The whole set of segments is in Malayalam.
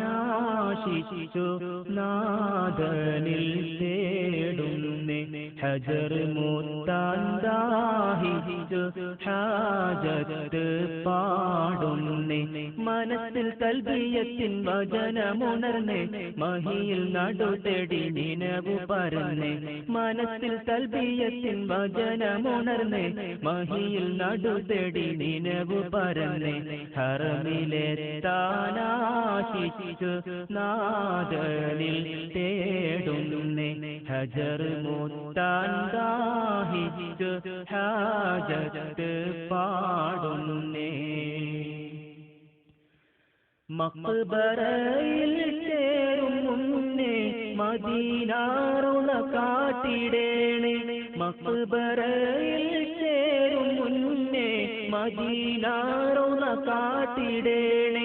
ഹറമിലെത്താനാശിച്ചു നാദനിൽ തേടുന്നേ ഹജർ മുത്താൻ ദാഹിച്ചു ഹാജത്ത് പാടുന്നേ മനസ്സിൽ തൽബിയത്തിൻ വചനമുണർന്നേ മഹിയിൽ നടുതെടി നിനവു പരന്നേ മനസ്സിൽ തൽബിയത്തിൻ വചനമുണർന്നേ മഹിയിൽ നടുതെടി നിനവു പരന്നേ ഹറമിലെത്താനാശിച്ചു നാദനിൽ തേടുന്നേ ഹജർ മുത്താൻ ദാഹിച്ചു ഹാജത്ത് പാടുന്നേ മഖ്ബറയിൽ ചേരും മുന്നേ മദീനാറുള കാട്ടിടേണേ മഖ്ബറയിൽ ചേരും മുന്നേ മദീനാറുള കാട്ടിടേണേ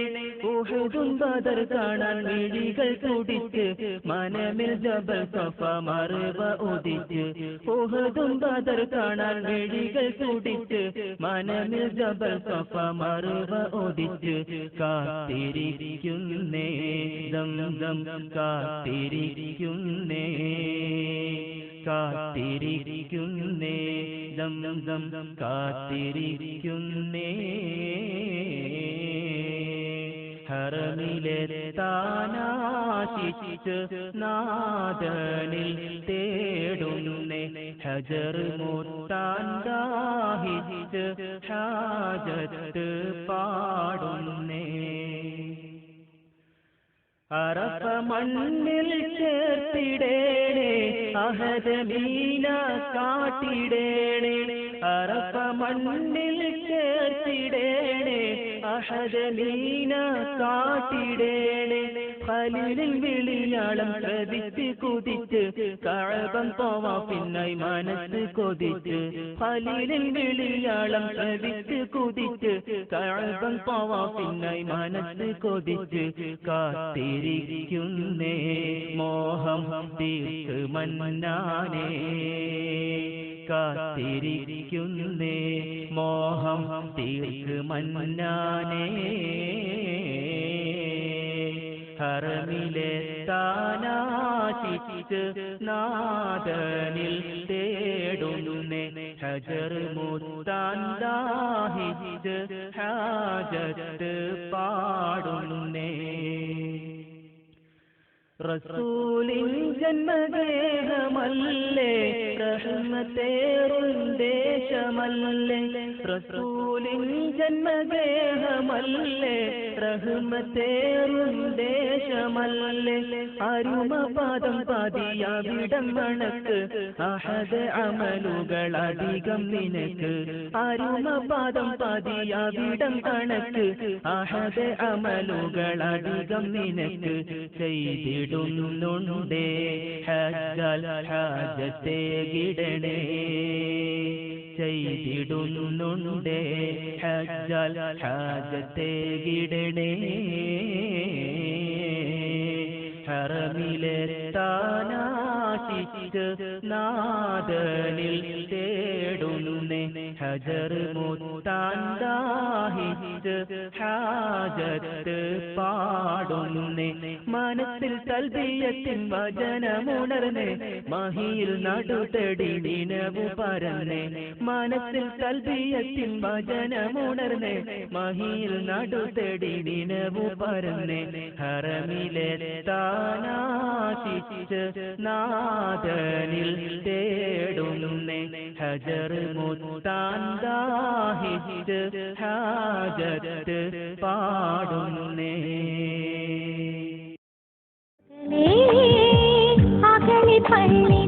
ഉഹുദും ബദർ കാണാൻ മിഴികൾ തുടിച്ച് മനമിൽ ജബൽ സഫ മറുവ ഉദിച്ച് ഉഹുദും ബദർ കാണാൻ മിഴികൾ തുടിച്ച് മനമിൽ ജബൽ സഫ മറുവ ഉദിച്ച് കാത്തിരിക്കുന്നേ ദം കാത്തിരിക്കുന്നേ കാത്തിരിക്കുന്നേ ദം കാത്തിരിക്കുന്നേ ഹറമിലെത്താനാശിച്ചു നാദനിൽ തേടുന്നേ ഹജർ മുത്താൻ ദാഹിച്ചു ഹാജത്ത് പാടുന്നേ അറഫ മണ്ണിൽ ചേർത്തിടേണേ അഹദ് മീന കാട്ടിടേണേ അറഫ മണ്ണിൽ ചേർത്തിടേണേ അഹദ് മീന കാട്ടിടേണേ ഖലീലിൽ വിളിയാളം ശ്രവിച്ച് കുതിച്ച് കഅബം തവാഫിനായി മനസ്സ് കൊതിച്ച് ഖലീലിൽ വിളിയാളം ശ്രവിച്ച് കുതിച്ച് കഅബം തവാഫിനായി മനസ്സ് കൊതിച്ച് കാത്തിരിക്കുന്നേ മോഹം തീർക്ക് മന്നാനേ കാത്തിരിക്കുന്നേ മോഹം തീർക്ക് മന്നാനേ ഹറമിലെത്താനാശിച്ചു നാദനിൽ തേടുന്നേ ഹജർ മുത്താൻ ദാഹിച്ചു ഹാജത്ത് പാടുന്നേ റസൂലിൻ ജന്മഗേഹമല്ലേ റഹ്മത്തേറും ദേശമല്ലേ റസൂലിൻ ജന്മഗേഹമല്ലേ റഹ്മത്തേറും ദേശമല്ലേ അരുമപാദം പതിയാവിടം മണക്ക് അഹദ് അമലുകൾ അധികം നിനക്ക് അരുമപാദം പതിയാവിടം കണക്ക് അഹദ് അമലുകൾ അധികം നിനക്ക് ചെയ്തിടുന്നുണ്ടേ ഹജ്ജൽ ഹാജത്തെ ഗിടണേ ചെയ്തിടുന്നുണ്ടേ ഹജ്ജൽ ഹാജത്തെ ഗിടണേ ഹറമിലെത്താനാശിച്ചു നാദനിൽ തേടുന്നേ ഹജർ മുത്താൻ ദാഹിച്ചു ഹാജത്ത് പാടുന്നേ മനസ്സിൽ തൽബിയത്തിൻ വചനമുണർന്നേ മഹിയിൽ നടുതെടി നിനവു പരന്നേ മനസ്സിൽ തൽബിയത്തിൻ വചനമുണർന്നേ മഹിയിൽ നടുതെടി നിനവു പരന്നേ ഹറമിലെത്താനാശിച്ചു നാദനിൽ തേടുന്നേ ഹജർ മുത്താൻ ദാഹിച്ചു ഹാജത്ത് പാടുന്നേ അകലെ പള്ളി